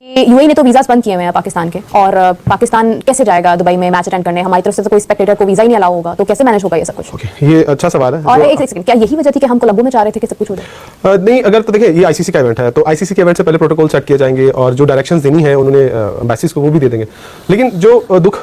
UAE ने तो visas बंद किए हुए हैं पाकिस्तान के, और पाकिस्तान कैसे जाएगा दुबई में मैच अटेंड करने? हमारी तरफ से तो कोई स्पेक्टेटर को वीजा ही नहीं अलाउ होगा, तो कैसे मैनेज होगा ये सब कुछ? ये अच्छा सवाल है। और एक सेकंड, क्या यही वजह थी कि हम कोलंबो में चाह रहे थे कि सब कुछ हो जाए? नहीं, अगर तो देखिए ये आईसीसी का इवेंट है, तो आईसीसी के इवेंट से पहले प्रोटोकॉल सेट किए जाएंगे और जो डायरेक्शंस देनी है उन्होंने एम्बेसीज को वो भी दे देंगे। लेकिन जो दुख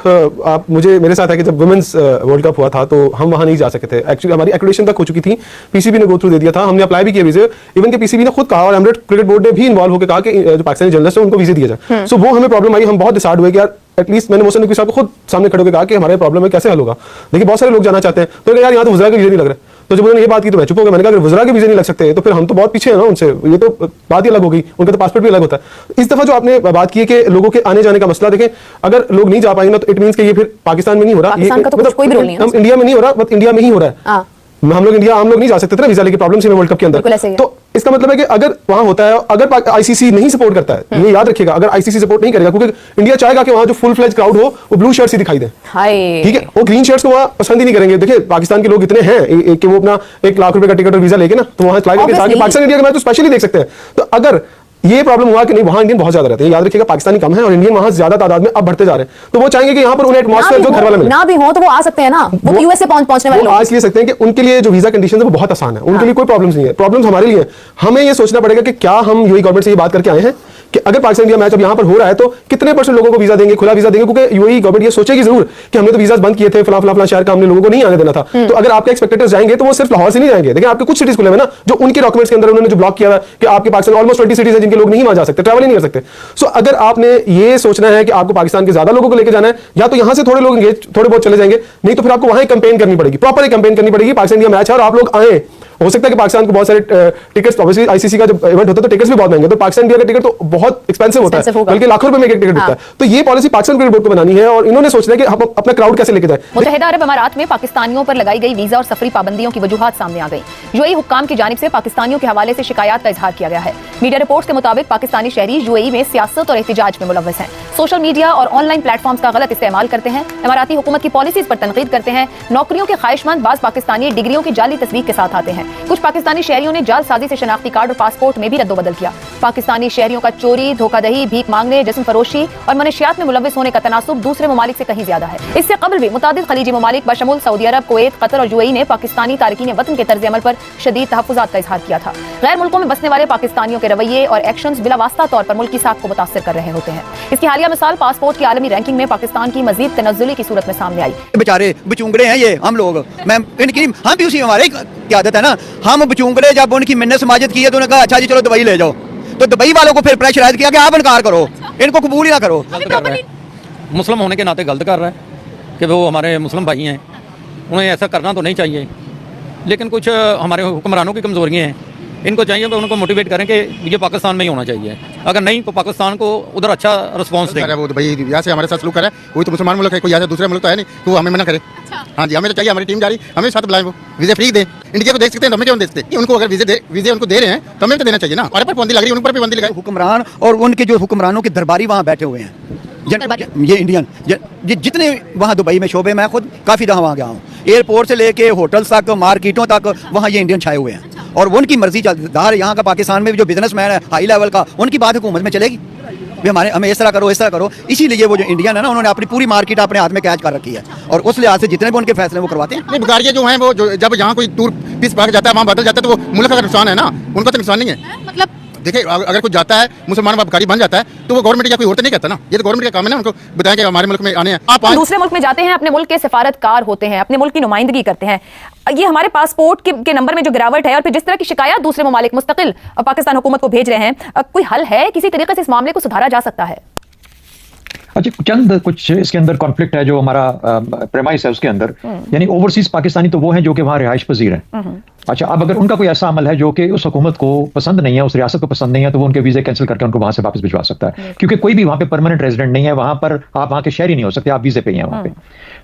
आप मुझे मेरे साथ है कि जब वुमेन्स वर्ल्ड कप हुआ था तो हम वहां नहीं जा सके थे। एक्चुअली हमारी एक्रेडिटेशन तक हो चुकी थी, पीसीबी ने गो थ्रू दे दिया था, हमने अप्लाई भी किया वीजे। इवन के पीसीबी ने खुद कहा और एमिरेट क्रिकेट बोर्ड ने भी इन्वॉल्व होकर कहा कि जो पाकिस्तानी जर्नलिस्ट है उनको वीजे दिया जाए। सो वो हमें प्रॉब्लम आई, हम बहुत डिसाइड हुए कि यार एटलीस्ट मैंने मोहसिन नकवी साहब को खुद सामने खड़े होकर कहा कि हमारे प्रॉब्लम है, कैसे हल होगा। देखिए बहुत सारे लोग जाना चाहते हैं, तो यार यहाँ तो वज़रा के वीजे नहीं लग रहे। तो जब उन्होंने ये बात की तो मैं चुप हो गया। मैंने कहा अगर वज़रा के वीजे नहीं लग सकते तो फिर हम तो बहुत पीछे हैं ना उनसे, ये तो बात ही अलग हो गई, उनका तो पासपोर्ट भी अलग होता है। इस दफा जो आपने बात की है कि लोगों के आने जाने का मसला, देखें अगर लोग नहीं जा पाएंगे ना तो इट मींस कि ये फिर पाकिस्तान में नहीं हो रहा, मतलब इंडिया में नहीं हो रहा, बट इंडिया में ही हो रहा है। हम लोग इंडिया, आम लोग नहीं जा सकते थे ना वीजा लेके, प्रॉब्लम में वर्ल्ड कप के अंदर। तो इसका मतलब है कि अगर वहां होता है, अगर आईसीसी नहीं सपोर्ट करता है, ये याद रखिएगा, अगर आईसीसी सपोर्ट नहीं करेगा, क्योंकि इंडिया चाहेगा कि वहां जो फुल फ्लेज क्राउड हो वो ब्लू शर्ट्स ही दिखाई दे, ठीक है, वो ग्रीन शर्ट्स को वहां पसंद ही नहीं करेंगे। देखिए पाकिस्तान के लोग इतने हैं कि वो अपना 1 लाख रुपए का टिकट और वीजा लेके ना तो वहां पाकिस्तान इंडिया का मैच तो स्पेशली देख सकते हैं। तो अगर ये प्रॉब्लम हुआ कि नहीं वहां इंडियन बहुत ज्यादा रहते हैं, याद रखिएगा पाकिस्तानी कम है और इंडियन वहां ज्यादा तादाद में अब बढ़ते जा रहे हैं, तो वो चाहेंगे कि यहाँ पर उन्हें एटमॉस्फेयर जो घर वाला मिले। ना भी हो तो वो आ सकते हैं ना, वो यूएस से पहुंचने वाले लोग आज ले सकते हैं कि उनके लिए जो वीजा कंडीशन है वो बहुत आसान है, उनके लिए कोई प्रॉब्लम्स नहीं है। प्रॉब्लम्स हमारे लिए है, हमें ये सोचना पड़ेगा कि क्या हम यूएई गवर्नमेंट से ये बात करके आए हैं कि अगर पाकिस्तान इंडिया मैच अब यहाँ पर हो रहा है तो कितने % लोगों को वीजा देंगे, खुला वीजा देंगे, क्योंकि यूएई गवर्नमेंट ये सोचेगी जरूर कि हमने तो वीजा बंद किए थे, फला शहर का हमने लोगों को नहीं आने देना था। तो अगर आपके एक्सपेक्टेटर्स जाएंगे तो वो सिर्फ लाहौर से नहीं जाएंगे, देखिए आपके कुछ सिटीज खुले हुए ना जो उनके डॉक्यूमेंट्स के अंदर उन्होंने जो ब्लॉक किया है कि आपके पाकिस्तान ऑलमोस्ट 20 सिटीज है जिनके लोग नहीं वहां जा सकते, ट्रैवल ही नहीं कर सकते। सो अगर आपने ये सोचना है कि आपको पाकिस्तान के ज्यादा लोगों को लेकर जाना है, या तो यहां से थोड़े लोग थोड़े बहुत चले जाएंगे, नहीं तो फिर आपको वहां कैंपेन करनी पड़ेगी, प्रॉपर कैंपेन करनी पड़ेगी। पाकिस्तान इंडिया मैच है और आप लोग आए, हो सकता है कि पाकिस्तान को बहुत सारे टिकट्स, ऑब्वियसली आईसीसी का जब इवेंट होता है तो टिकट्स भी बहुत महंगे, तो पाकिस्तान इंडिया का टिकट तो बहुत एक्सपेंसिव होता है, बल्कि लाखों रुपए में एक टिकट बिकता है। तो ये पॉलिसी पाकिस्तान क्रिकेट बोर्ड को बनानी है और इन्होंने सोचना है कि हम अपना क्राउड कैसे लेके जाए। मुत्तहिदा अरब अमारात में पाकिस्तानियों पर लगाई गई वीजा और सफरी पाबंदियों की वजूहात सामने आ गई। यूएई हुक्काम की जानिब से पाकिस्तानियों के हवाले से शिकायत का इजहार किया गया है। मीडिया रिपोर्ट्स के मुताबिक पाकिस्तानी शहरी यूएई में सियासत और एहतिजाज में मुलव्वस हैं, सोशल मीडिया और ऑनलाइन प्लेटफॉर्म्स का गलत इस्तेमाल करते हैं, इमाराती हुकूमत की पॉलिसीज पर तनकीद करते हैं, नौकरियों के ख्वाहिशमंद बाज़ पाकिस्तानी डिग्रियों की जाली तस्दीक के साथ आते हैं। कुछ पाकिस्तानी शहरियों ने जालसाजी से शनाख्ती कार्ड और पासपोर्ट में भी रद्दोबदल किया। पाकिस्तानी शहरियों का चोरी, धोखाधड़ी, भीख मांगने, जिस्म फरोशी और मनशियात में मुलव्वस होने का तनासुब दूसरे ममालिक से कहीं ज्यादा है। इससे कबल भी मुतादिद खलीजी ममालिक बशमूल सऊदी अरब, कुवैत, कतर और यूएई ने पाकिस्तानी तारकीन वतन के तर्ज अमल पर शदीद तहफ़्फ़ुज़ात का इजहार किया था। गैर मुल्कों में बसने वाले पाकिस्तानियों के रवैये और एक्शंस बिलावास्ता तौर पर मुल्क की साख को मुतासर कर रहे होते हैं। इसकी हालिया मिसाल पासपोर्ट की आलमी रैंकिंग में पाकिस्तान की मजीद तनज़्ज़ुली की सूरत में सामने आई। बेचारे बचूंगड़े हैं ये हम लोग, मैं इनकी हम भी उसी हमारे की आदत है ना, हम बचूंगड़े जब उनकी मिन्नत समाजत की है तो उन्होंने कहा अच्छा जी चलो दुबई ले जाओ, तो दुबई वालों को फिर प्रेशराइज किया कि आप इनकार करो, इनको कबूल ही ना करो। मुस्लिम होने के नाते गलत कर रहा है कि वो हमारे मुस्लिम भाई हैं, उन्हें ऐसा करना तो नहीं चाहिए, लेकिन कुछ हमारे हुक्मरानों की कमजोरियाँ हैं, इनको चाहिए कि उनको मोटिवेट करें कि ये पाकिस्तान में ही होना चाहिए, अगर नहीं तो पाकिस्तान को उधर अच्छा रिस्पॉन्स दें। वो भाई यहाँ से हमारे साथ सलूक करे, कोई तो मुसलमान मुल्क है, कोई यहाँ से दूसरा मुल्क तो है नहीं, तो वो हमें मना करे। हाँ जी, हमें तो चाहिए, हमारी टीम जा रही, हमें साथ बुलाएं, वो वीजे फ्री दें। इंडिया को देख सकते हैं, हमें क्यों देख सकते? उनको अगर वीजे उनको दे रहे हैं तो हमें तो देना चाहिए ना। हमारे पर पाबंदी लग रही है, उन पर भी पाबंदी लगाई। हुक्मरान और उनके जो हुक्मरानों के दरबारी वहाँ बैठे हुए हैं, ये इंडियन जितने वहाँ दुबई में शोबे, मैं खुद काफ़ी दफ़ा वहाँ गया हूँ, एयरपोर्ट से लेके होटल्स तक, मार्केटों तक, वहाँ ये इंडियन छाए हुए हैं और वो उनकी मर्जी चलदार। यहाँ का पाकिस्तान में जो बिजनेसमैन है हाई लेवल का, उनकी बात हुकूमत में चलेगी भी हमें इस तरह करो, इस तरह करो। इसीलिए वो जो इंडियन है ना, उन्होंने अपनी पूरी मार्केट अपने हाथ में कैच कर रखी है और उस लिहाज से जितने भी उनके फैसले वो करवाते हैं। नहीं, बुखारिया जो हैं वो जब यहाँ कोई टूर पीस भाग जाता है, वहाँ बदल जाता है, तो वो मुल्क का नुकसान है ना, उनका तो नुकसान नहीं है। मतलब देखिए अगर कुछ जाता है मुसलमान भिखारी बन जाता है तो वो गवर्नमेंट या कोई और तो नहीं कहता ना, ये तो गवर्नमेंट का काम है ना, उनको बताएं कि हमारे मुल्क में आने हैं। आप दूसरे मुल्क में जाते हैं, अपने मुल्क के सिफारतकार होते हैं, अपने मुल्क की नुमाइंदगी करते हैं, ये हमारे पासपोर्ट के नंबर में जो गिरावट है और फिर जिस तरह की शिकायत दूसरे ममालिक मुस्तकिल पाकिस्तान हुकूमत को भेज रहे हैं, कोई हल है? किसी तरीके से इस मामले को सुधारा जा सकता है? अच्छा, चंद कुछ इसके अंदर कॉन्फ्लिक्ट है जो हमारा प्रेमाइस है उसके अंदर, यानी ओवरसीज पाकिस्तानी तो वो हैं जो कि वहाँ रिहाइश पजीर हैं। अच्छा, अब अगर उनका कोई ऐसा अमल है जो कि उस हुकूमत को पसंद नहीं है, उस रियासत को पसंद नहीं है, तो वो उनके वीजे कैंसिल करके उनको वहां से वापस भिजवा सकता है, क्योंकि कोई भी वहां पे परमानेंट रेजिडेंट नहीं है, वहां पर आप वहां के शहरी नहीं हो सकते, आप वीजे पे ही हैं वहां पे,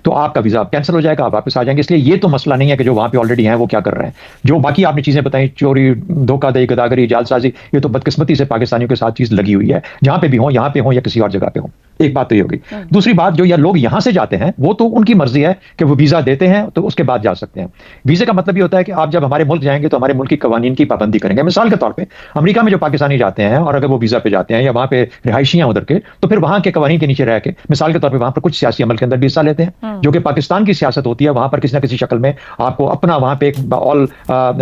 तो आपका वीजा कैंसिल हो जाएगा, आप वापस आ जाएंगे। इसलिए ये तो मसला नहीं है कि जो वहां पे ऑलरेडी हैं वो क्या कर रहे हैं। जो बाकी आपने चीजें बताई, चोरी, धोखाधड़ी, गदागरी, जालसाजी, ये तो बदकिस्मती से पाकिस्तानियों के साथ चीज लगी हुई है, जहां पे भी हो, यहाँ पे हो या किसी और जगह पे हो। एक बात तो ये होगी। दूसरी बात, जो ये लोग यहां से जाते हैं वो तो उनकी मर्जी है कि वो वीजा देते हैं तो उसके बाद जा सकते हैं। वीजे का मतलब ये होता है कि आप जब हमारे मुल्क जाएंगे तो हमारे मुल्क की कवानीन की पाबंदी करेंगे। मिसाल के तौर पे अमेरिका में जो पाकिस्तानी जाते हैं और अगर वो वीजा पे जाते हैं या वहां पे रिहायशी हैं उधर के, तो फिर वहां के कवानीन के नीचे रह के मिसाल के तौर पर वहां पर कुछ सियासी अमल के अंदर भी हिस्सा लेते हैं, जो कि पाकिस्तान की सियासत होती है। वहां पर किसी ना किसी शक्ल में आपको अपना वहां पे एक ऑल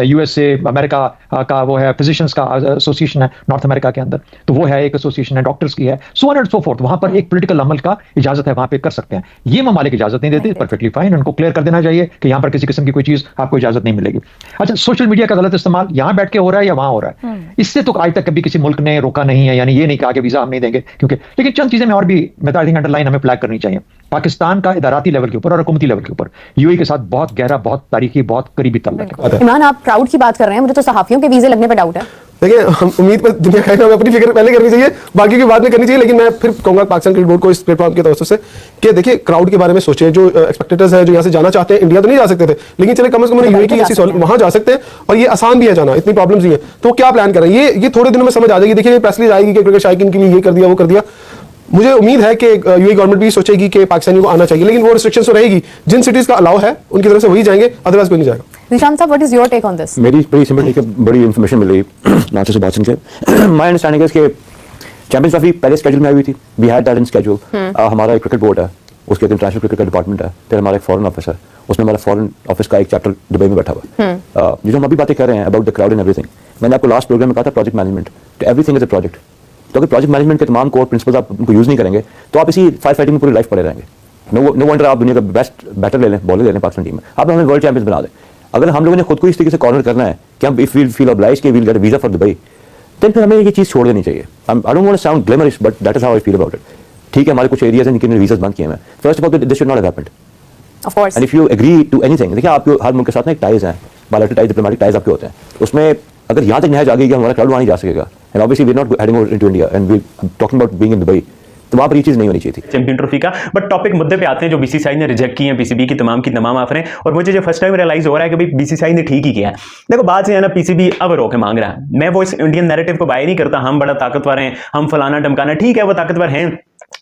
यूएसए अमेरिका का वो है फिजिशियंस का एसोसिएशन है नॉर्थ अमेरिका के अंदर, तो वो है एक एसोसिएशन है, डॉक्टर्स की है, so on and so fourth. वहां पर एक पॉलिटिकल अमल का इजाजत है, वहां पे कर सकते हैं। ये ममालिक इजाजत नहीं देते, परफेक्टली फाइन, उनको क्लियर कर देना चाहिए कि यहां पर किसी किस्म की कोई चीज आपको इजाजत नहीं मिलेगी। अच्छा, सोशल मीडिया का गलत इस्तेमाल यहां बैठ के हो रहा है या वहां हो रहा है, इससे तो आज तक कभी किसी मुल्क ने रोका नहीं है, यानी ये नहीं कहा कि वीजा हम नहीं देंगे क्योंकि, लेकिन चंद चीजें मैं और भी मैं आई थिंक अंडरलाइन हमें फ्लैग करनी चाहिए। पाकिस्तान का इदाराती लेवल के ऊपर और हुकूमती लेवल के ऊपर यूएई के साथ बहुत गहरा, बहुत तारीखी, बहुत करीबी ताल्लुक है। इमरान, आप क्राउड की बात कर रहे हैं, मुझे तो सहाफियों के वीजे लगने पर डाउट है। देखिए, हम उम्मीद पर दुनिया का हमें अपनी फिक्र पहले करनी चाहिए, बाकी की बात नहीं करनी चाहिए। लेकिन मैं फिर कहूंगा पाकिस्तान क्रिकेट बोर्ड को इस प्लेटफॉर्म के तवज्जो से कि देखिए, क्राउड के बारे में सोचें। जो एक्सपेक्टेटर्स हैं जो यहाँ से जाना चाहते हैं, इंडिया तो नहीं जा सकते थे, लेकिन चले कम से कम यूएई की ऐसी वहां जा सकते हैं और ये आसान भी है जाना, इतनी प्रॉब्लम्स नहीं है। तो क्या प्लान कर रहे हैं, ये थोड़े दिनों में समझ आ जाएगी। देखिए, ये प्रेस रिलीज आएगी कि क्रिकेट शायकीन के लिए ये कर दिया, वो कर दिया। मुझे उम्मीद है कि यूएई गवर्नमेंट भी सोचेगी कि पाकिस्तानियों को आना चाहिए, लेकिन वो रिस्ट्रिक्शंस तो रहेगी। जिन सिटीज का अलाउ है उनकी तरफ से वही जाएंगे, अदरवाइज कोई नहीं जाएगा। Nishan Sahab, what is your take on this? मेरी बड़ी सिंपल टेक है, बड़ी इन्फॉर्मेशन मिल रही नासिर से बात सुन के। माय अंडरस्टैंडिंग है कि चैंपियंस ट्रॉफी पहले स्केड्यूल में आई हुई थी, we had that in schedule. हमारा एक क्रिकेट बोर्ड है, उसके इंटरनेशनल क्रिकेट का डिपार्टमेंट है, फिर हमारा एक फॉरेन ऑफिस है, उसमें हमारा फॉरेन ऑफिस का एक चैप्टर दुबई में बैठा हुआ है। जो हम अभी बातें कर रहे हैं about the crowd and everything, मैंने आपको लास्ट प्रोग्राम में कहा था प्रोजेक्ट मैनेजमेंट, तो एवरीथिंग इज अ प्रोजेक्ट। तो अगर प्रोजेक्ट मैनेजमेंट के तमाम कोर प्रिंसिपल्स आप उनको यूज नहीं करेंगे तो आप इसी फायर फाइटिंग में पूरी लाइफ पड़े रहेंगे। नो वंडर आप दुनिया का बेस्ट बैटर ले लें, बॉलर ले लें पाकिस्तान टीम में, आप हमें वर्ल्ड चैंपियंस बना दें। अगर हम लोगों ने खुद को इस तरीके से कॉर्नर करना है कि हम इफ वी फील ऑब्लाइज्ड कि we will get a visa for Dubai, then फिर हमें ये चीज छोड़ देनी चाहिए। I don't want to sound glamorous but that is how I feel about it. ठीक है, हमारे कुछ एरियाज हैं जिनके वीजास बंद किए हैं। First of all this should not have happened, of course, and if you agree to anything, देखिए आपके हर मुल्क के साथ ना एक टाइज है, बायलैटरल टाइज, डिप्लोमेटिक टाइज आपके होते हैं। उसमें अगर यहाँ तक नहज आ गई कि हमारा क्राउड वहाँ नहीं जा सकेगा, and obviously we are not heading over into India and we talking about being in Dubai, तो वहां पर ये चीज नहीं होनी चाहिए थी चैंपियन ट्रॉफी का। बट टॉपिक मुद्दे पे आते हैं जो बीसीसीआई ने रिजेक्ट किए हैं, पीसीबी की तमाम ऑफरें, और मुझे जो फर्स्ट टाइम रियलाइज हो रहा है कि भाई बीसीसीआई ने ठीक ही किया है। देखो, बात है ना, पीसीबी अब रोके मांग रहा है। मैं वो इस इंडियन नैरेटिव को बाय नहीं करता, हम बड़ा ताकतवर हैं, हम फलाना ढमकाना, ठीक है वो ताकतवर हैं,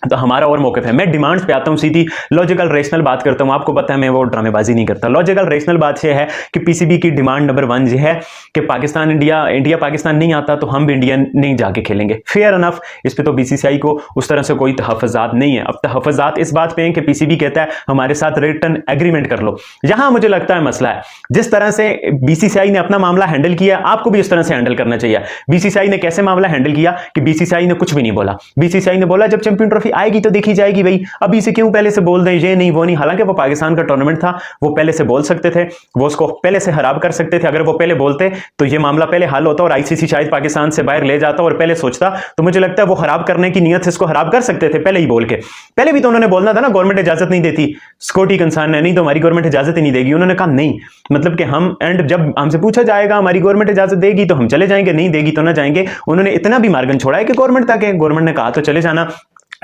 तो हमारा और मौके है। मैं डिमांड्स पे आता हूं, सीधी लॉजिकल रेशनल बात करता हूं। आपको पता है मैं वो ड्रामेबाजी नहीं करता। लॉजिकल रेशनल बात यह है कि पीसीबी की डिमांड नंबर 1 ये है कि पाकिस्तान इंडिया पाकिस्तान नहीं आता तो हम भी इंडिया नहीं जाके खेलेंगे। फेयर अनफ, इस पे तो बीसीसीआई को उस तरह से कोई तहफ़्फ़ुज़ात नहीं है। अब तहफ़्फ़ुज़ात इस बात पे हैं कि पीसीबी कहता है हमारे साथ रिटर्न एग्रीमेंट कर लो। यहां मुझे लगता है मसला है, जिस तरह से बीसीसीआई ने अपना मामला हैंडल किया, आपको भी उस तरह से हैंडल करना चाहिए। बीसीसीआई ने कैसे मामला हैंडल किया कि बीसीसीआई ने कुछ भी नहीं बोला। बीसीसीआई ने बोला जब चैंपियन ट्रॉफी आएगी तो देखी जाएगी भाई, अभी से क्यों पहले से बोल दें ये नहीं वो नहीं। हालांकि वो पाकिस्तान का टूर्नामेंट था, वो पहले से बोल सकते थे, वो उसको पहले से खराब कर सकते थे। अगर वो पहले बोलते तो ये मामला पहले हल होता और आईसीसी शायद पाकिस्तान से बाहर ले जाता और पहले सोचता। तो मुझे लगता है वो खराब करने की नीयत से इसको खराब कर सकते थे पहले ही बोल के। पहले भी तो उन्होंने बोलना था ना, गवर्नमेंट इजाजत नहीं देती, सिक्योरिटी कंसर्न है, नहीं तो हमारी गवर्नमेंट इजाजत ही नहीं देगी। उन्होंने कहा नहीं, मतलब कि हम, एंड जब हमसे पूछा जाएगा हमारी गवर्नमेंट इजाजत देगी तो हम चले जाएंगे, नहीं देगी तो ना जाएंगे। उन्होंने इतना भी मार्जिन छोड़ा है कि गवर्नमेंट तक है, गवर्नमेंट ने कहा तो चले जाना।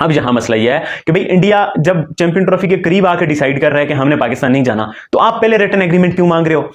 अब यहां मसला यह है कि भाई इंडिया जब चैंपियन ट्रॉफी के करीब आकर डिसाइड कर रहा है कि हमने पाकिस्तान नहीं जाना, तो आप पहले रिटर्न एग्रीमेंट क्यों मांग रहे हो?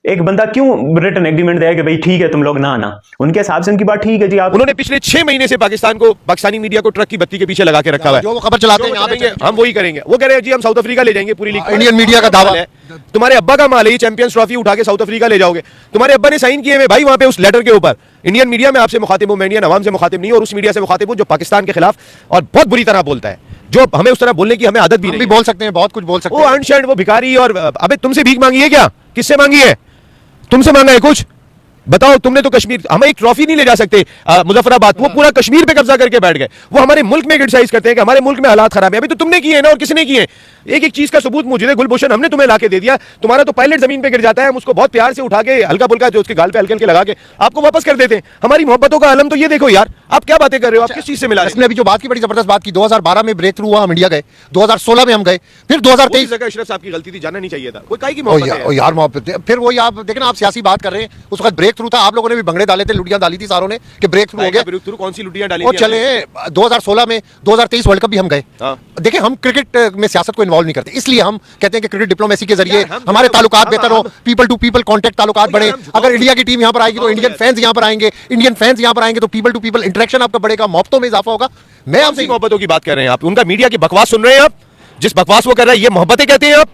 एक बंदा क्यों रिटर्न एग्रीमेंट देगा कि भाई ठीक है तुम लोग ना आना? उनके हिसाब से उनकी बात ठीक है जी। आप उन्होंने पिछले 6 महीने से पाकिस्तान को, पाकिस्तानी मीडिया को ट्रक की बत्ती के पीछे लगा के रखा हुआ है। जो वो खबर चलाते हैं यहाँ पे हम वही करेंगे। वो कह रहे हैं जी हम साउथ अफ्रीका ले जाएंगे पूरी लीग। इंडियन मीडिया का दावा है, तुम्हारे अब्बा का माल है, चैंपियंस ट्रॉफी उठा के साउथ अफ्रीका ले जाओगे। तुम्हारे अब्बा ने साइन किए हुए भाई वहां पे उस लेटर के ऊपर। इंडियन मीडिया में आपसे मुखातिब हूं, मैं इंडियन अवाम से मुखातिब नहीं, और उस मीडिया से मुखातिब हूं जो पाकिस्तान के खिलाफ और बहुत बुरी तरह बोलता है, जो हमें उस तरह बोलने की हमें आदत भी नहीं। बोल सकते हैं, बहुत कुछ बोल सकते हैं। वो अनशर्ट, वो भिखारी, और अबे तुमसे भीख मांगी है क्या? किससे मांगी है? तुमसे मांगा है कुछ? बताओ। तुमने तो कश्मीर, हम एक ट्रॉफी नहीं ले जा सकते मुजफ्फराबाद, वो पूरा कश्मीर पे कब्जा करके बैठ गए। वो हमारे मुल्क में क्रिटिसाइज करते हैं कि हमारे मुल्क में हालात खराब है। अभी तो तुमने किए ना, और किसने किए? एक एक चीज का सबूत मौजूद है। गुलभूषण हमने तुम्हें लाके दे दिया, तुम्हारा तो पायलट जमीन पे गिर जाता है, हम उसको बहुत प्यार से उठा के हल्का फुल्का जो उसके गाल पे हल्के लगा के आपको वापस कर देते हैं। हमारी मोहब्बतों का आलम तो ये देखो यार, आप क्या बातें कर रहे हो? आप किस चीज से मिला? इसने अभी जो बात की बड़ी जबरदस्त बात की, 2012 में ब्रेक थ्रू हुआ, हम इंडिया गए, 2016 में हम गए, फिर 2023 अशरफ साहब की गलती थी, जाना नहीं चाहिए था। कोई काई की मोहब्बत है यार, मोहब्बत। फिर वही आप देखें ना, आप सियासी बात कर रहे हैं, उस वक्त ब्रेक ब्रेक थ्रू था, आप लोगों ने भी भंगड़े डाले थे, लुटियां डाली थी सारों ने कि ब्रेक थ्रू हो गया। ब्रेक थ्रू कौन सी लुटियां डाली? वो चले 2016 में 2023 वर्ल्ड कप भी हम गए। देखिए हम क्रिकेट में सियासत को इन्वॉल्व नहीं करते, इसलिए हम कहते हैं कि क्रिकेट डिप्लोमेसी के जरिए हमारे ताल्लुकात बेहतर हो, पीपल टू पीपल कॉन्टेक्ट ताल्लुकात बढ़े। अगर इंडिया की टीम यहाँ पर आएगी तो इंडियन फैंस यहाँ पर आएंगे, इंडियन फैंस यहाँ पर आएंगे तो पीपल टू पीपल इंटरेक्शन आपका बढ़ेगा, मोहब्बतों में इजाफा होगा। मैं आपसे मोहब्बतों की बात कर रहे हैं आप, उनका मीडिया की बकवास सुन रहे हैं आप, जिस बकवास वो कर रहा है ये मोहब्बतें कहते हैं आप?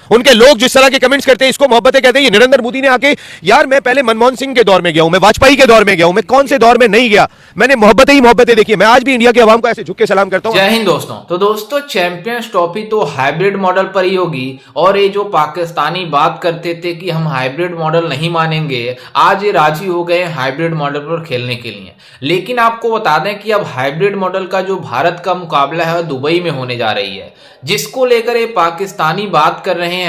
उनके लोग जिस तरह के कमेंट्स करते हैं इसको मोहब्बतें कहते हैं। ये नरेंद्र मोदी ने आके, यार मैं पहले मनमोहन सिंह के दौर में गया हूं, मैं वाजपेयी के दौर में गया हूं, मैं कौन से दौर में नहीं गया, मैंने मोहब्बतें ही मोहब्बतें देखी। मैं आज भी इंडिया के अवाम को ऐसे झुक के सलाम करता हूं। जय हिंद दोस्तों। तो दोस्तों चैंपियंस ट्रॉफी तो हाइब्रिड मॉडल पर ही होगी, और ये जो पाकिस्तानी बात करते थे कि हम हाइब्रिड मॉडल नहीं मानेंगे, आज ये राजी हो गए हाइब्रिड मॉडल पर खेलने के लिए। लेकिन आपको बता दें कि अब हाइब्रिड मॉडल का जो भारत का मुकाबला है दुबई में होने जा रही है, जिसको लेकर ये पाकिस्तानी बात कर रहे हैं।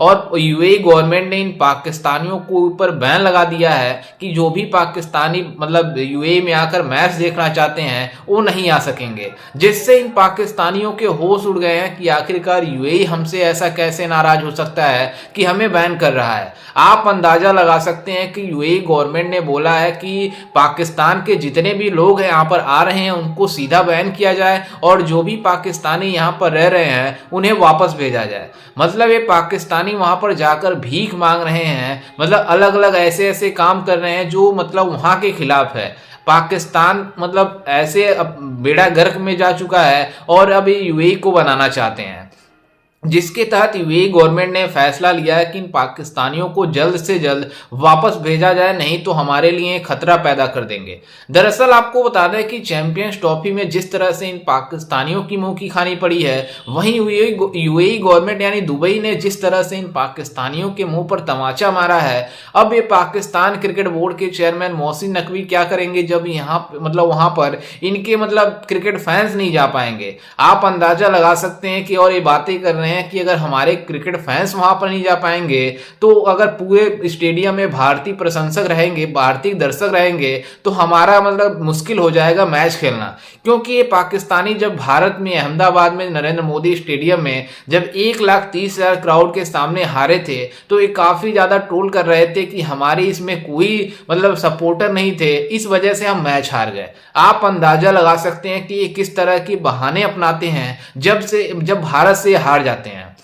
और यूएई गवर्नमेंट ने इन पाकिस्तानियों को ऊपर बैन लगा दिया है कि जो भी पाकिस्तानी मतलब यूएई में आकर मैच देखना चाहते हैं वो नहीं आ सकेंगे, जिससे इन पाकिस्तानियों के होश उड़ गए हैं कि आखिरकार यूएई हमसे ऐसा कैसे नाराज हो सकता है कि हमें बैन कर रहा है। आप अंदाजा लगा सकते हैं कि यूएई गवर्नमेंट ने बोला है कि पाकिस्तान के जितने भी लोग हैं यहाँ पर आ रहे हैं उनको सीधा बैन किया जाए, और जो भी पाकिस्तानी यहाँ पर रह रहे हैं उन्हें वापस भेजा जाए। मतलब ये पाकिस्तानी वहां पर जाकर भीख मांग रहे हैं, मतलब अलग अलग ऐसे ऐसे काम कर रहे हैं जो मतलब वहां के खिलाफ है। पाकिस्तान मतलब ऐसे अब बेड़ा गर्क में जा चुका है और अब ये यूएई को बनाना चाहते हैं, जिसके तहत यूएई गवर्नमेंट ने फैसला लिया है कि इन पाकिस्तानियों को जल्द से जल्द वापस भेजा जाए, नहीं तो हमारे लिए खतरा पैदा कर देंगे। दरअसल आपको बता दें कि चैंपियंस ट्रॉफी में जिस तरह से इन पाकिस्तानियों की मुंह की खानी पड़ी है, वहीं यूएई गवर्नमेंट यानी दुबई ने जिस तरह से इन पाकिस्तानियों के मुंह पर तमाचा मारा है, अब ये पाकिस्तान क्रिकेट बोर्ड के चेयरमैन मोहसिन नकवी क्या करेंगे जब यहाँ मतलब वहां पर इनके मतलब क्रिकेट फैंस नहीं जा पाएंगे। आप अंदाजा लगा सकते हैं कि और ये बातें कर रहे हैं कि अगर हमारे क्रिकेट फैंस वहां पर नहीं जा पाएंगे तो अगर पूरे स्टेडियम में भारतीय प्रशंसक रहेंगे, भारतीय दर्शक रहेंगे, तो हमारा मतलब मुश्किल हो जाएगा मैच खेलना। क्योंकि ये पाकिस्तानी जब भारत में अहमदाबाद में नरेंद्र मोदी स्टेडियम में जब 1,30,000 क्राउड के सामने हारे थे तो ये काफी ज्यादा ट्रोल कर रहे थे कि हमारे इसमें कोई मतलब सपोर्टर नहीं थे, इस वजह से हम मैच हार गए। आप अंदाजा लगा सकते हैं कि ये किस तरह के बहाने अपनाते हैं जब भारत से हार जाते हैं।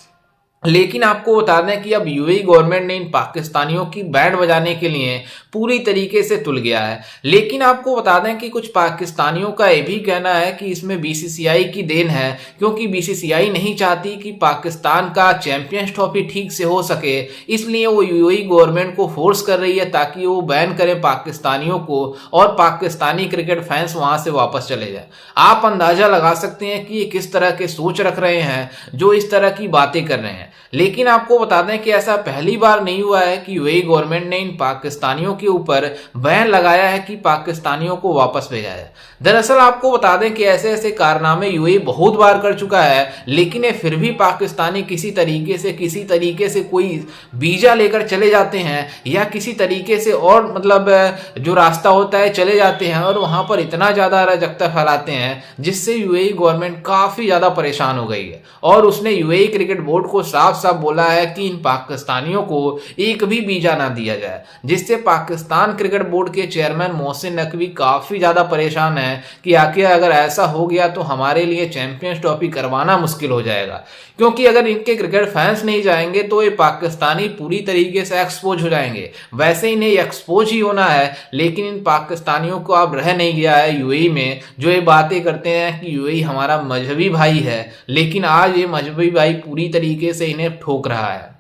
लेकिन आपको बता दें कि अब यूएई गवर्नमेंट ने इन पाकिस्तानियों की बैंड बजाने के लिए पूरी तरीके से तुल गया है। लेकिन आपको बता दें कि कुछ पाकिस्तानियों का यह भी कहना है कि इसमें बीसीसीआई की देन है, क्योंकि बीसीसीआई नहीं चाहती कि पाकिस्तान का चैंपियंस ट्रॉफी ठीक से हो सके, इसलिए वो यूएई गवर्नमेंट को फोर्स कर रही है ताकि वो बैन करें पाकिस्तानियों को और पाकिस्तानी क्रिकेट फैंस वहां से वापस चले जाए। आप अंदाजा लगा सकते हैं कि ये किस तरह के सोच रख रहे हैं जो इस तरह की बातें कर रहे हैं। लेकिन आपको बता दें कि ऐसा पहली बार नहीं हुआ है कि यूएई गवर्नमेंट ने इन पाकिस्तानियों के ऊपर बैन लगाया है कि पाकिस्तानियों को वापस भेजा जाए। दरअसल आपको बता दें कि ऐसे ऐसे कारनामे यूएई बहुत बार कर चुका है, लेकिन ये फिर भी पाकिस्तानी किसी तरीके से कोई वीजा लेकर चले जाते हैं या किसी तरीके से और मतलब जो रास्ता होता है चले जाते हैं और वहां पर इतना ज्यादा अराजकता फैलाते हैं जिससे यूएई गवर्नमेंट काफी ज्यादा परेशान हो गई है। और उसने यूएई क्रिकेट बोर्ड को साफ साफ बोला है कि इन पाकिस्तानियों को एक भी वीजा ना दिया जाए, जिससे पाकिस्तान क्रिकेट बोर्ड के चेयरमैन मोहसिन नकवी काफी ज्यादा परेशान है कि आखिर अगर ऐसा हो गया तो हमारे लिए चैंपियंस ट्रॉफी करवाना मुश्किल हो जाएगा। क्योंकि अगर इनके क्रिकेट फैंस नहीं जाएंगे तो ये पाकिस्तानी पूरी तरीके से एक्सपोज हो जाएंगे। वैसे इन्हें एक्सपोज ही होना है, लेकिन इन पाकिस्तानियों को अब रह नहीं गया है यूएई में, जो ये बातें करते हैं कि यूएई हमारा मजहबी भाई है, लेकिन आज ये मजहबी भाई पूरी तरीके से इन्हें ठोक रहा है।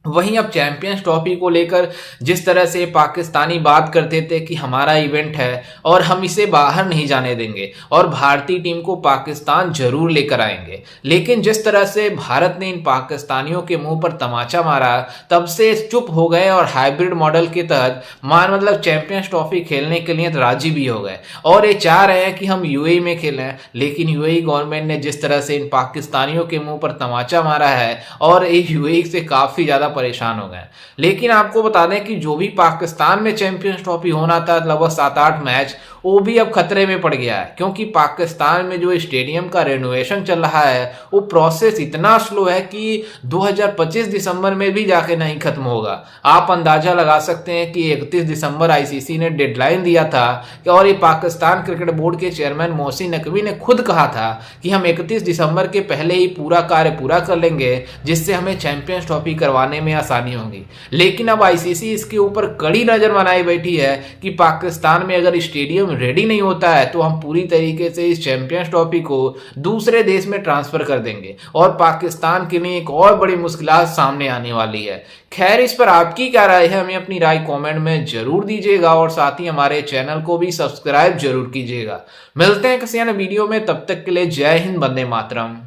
वहीं अब चैंपियंस ट्रॉफी को लेकर जिस तरह से पाकिस्तानी बात करते थे कि हमारा इवेंट है और हम इसे बाहर नहीं जाने देंगे और भारतीय टीम को पाकिस्तान जरूर लेकर आएंगे, लेकिन जिस तरह से भारत ने इन पाकिस्तानियों के मुंह पर तमाचा मारा तब से चुप हो गए और हाइब्रिड मॉडल के तहत मतलब चैंपियंस ट्रॉफी खेलने के लिए राजी भी हो गए और ये चाह रहे हैं कि हम यूएई में खेलें। लेकिन यूएई गवर्नमेंट ने जिस तरह से इन पाकिस्तानियों के मुंह पर तमाचा मारा है और यूएई से काफी ज्यादा परेशान हो गए। लेकिन आपको बता दें कि जो भी पाकिस्तान में चैंपियंस ट्रॉफी होना था लगभग 7-8 मैच, वो भी अब खतरे में पड़ गया है, क्योंकि पाकिस्तान में जो स्टेडियम का रेनोवेशन चल रहा है वो प्रोसेस इतना स्लो है कि 2025 दिसंबर में भी जाके नहीं खत्म होगा। आप अंदाजा लगा सकते हैं कि 31 दिसंबर आईसीसी ने डेडलाइन दिया था और ये पाकिस्तान क्रिकेट बोर्ड के चेयरमैन मोहसिन नकवी ने खुद कहा था कि हम 31 दिसंबर के पहले ही पूरा कार्य पूरा कर लेंगे, जिससे हमें चैंपियंस ट्रॉफी करवाने में आसानी होगी। लेकिन अब आईसीसी इसके ऊपर कड़ी नजर बनाई बैठी है कि पाकिस्तान में अगर स्टेडियम रेडी नहीं होता है तो हम पूरी तरीके से इस चैंपियंस ट्रॉफी को दूसरे देश में ट्रांसफर कर देंगे और पाकिस्तान के लिए एक और बड़ी मुश्किलात सामने आने वाली है। खैर, इस पर आपकी क्या राय है, हमें अपनी राय कमेंट में जरूर दीजिएगा और साथ ही हमारे चैनल को भी सब्सक्राइब जरूर कीजिएगा। मिलते हैं किसी अन्य वीडियो में, तब तक के लिए जय हिंद, वंदे मातरम।